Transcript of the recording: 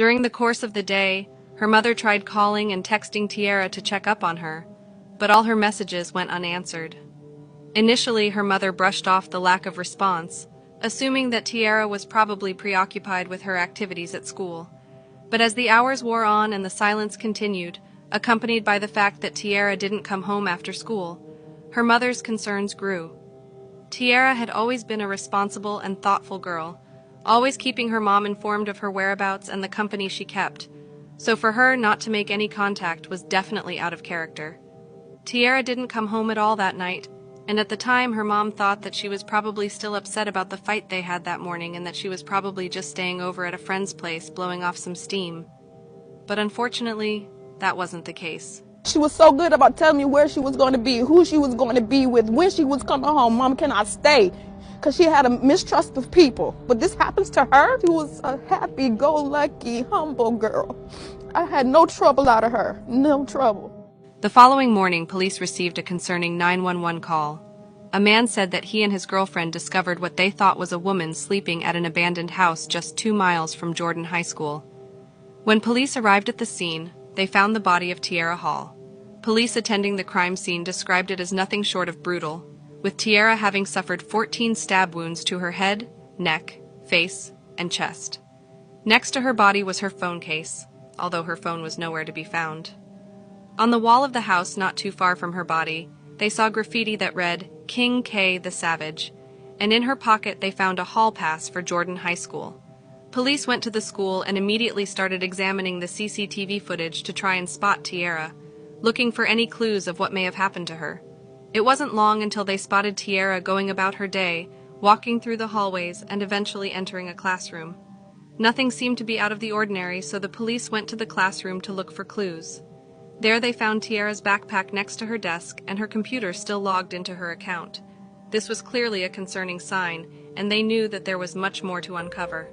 During the course of the day, her mother tried calling and texting Tierra to check up on her, but all her messages went unanswered. Initially, her mother brushed off the lack of response, assuming that Tierra was probably preoccupied with her activities at school. But as the hours wore on and the silence continued, accompanied by the fact that Tierra didn't come home after school, her mother's concerns grew. Tierra had always been a responsible and thoughtful girl, always keeping her mom informed of her whereabouts and the company she kept, so for her not to make any contact was definitely out of character. Tierra didn't come home at all that night, and at the time her mom thought that she was probably still upset about the fight they had that morning and that she was probably just staying over at a friend's place blowing off some steam. But unfortunately, that wasn't the case. She was so good about telling me where she was going to be, who she was going to be with, when she was coming home. Mom, can I stay? Because she had a mistrust of people. But this happens to her. She was a happy-go-lucky, humble girl. I had no trouble out of her. No trouble. The following morning, police received a concerning 911 call. A man said that he and his girlfriend discovered what they thought was a woman sleeping at an abandoned house just 2 miles from Jordan High School. When police arrived at the scene, they found the body of Tierra Hall. Police attending the crime scene described it as nothing short of brutal, with Tierra having suffered 14 stab wounds to her head, neck, face, and chest. Next to her body was her phone case, although her phone was nowhere to be found. On the wall of the house not too far from her body, they saw graffiti that read, "King K the Savage," and in her pocket they found a hall pass for Jordan High School. Police went to the school and immediately started examining the CCTV footage to try and spot Tierra, looking for any clues of what may have happened to her. It wasn't long until they spotted Tierra going about her day, walking through the hallways and eventually entering a classroom. Nothing seemed to be out of the ordinary, so the police went to the classroom to look for clues. There they found Tierra's backpack next to her desk and her computer still logged into her account. This was clearly a concerning sign, and they knew that there was much more to uncover.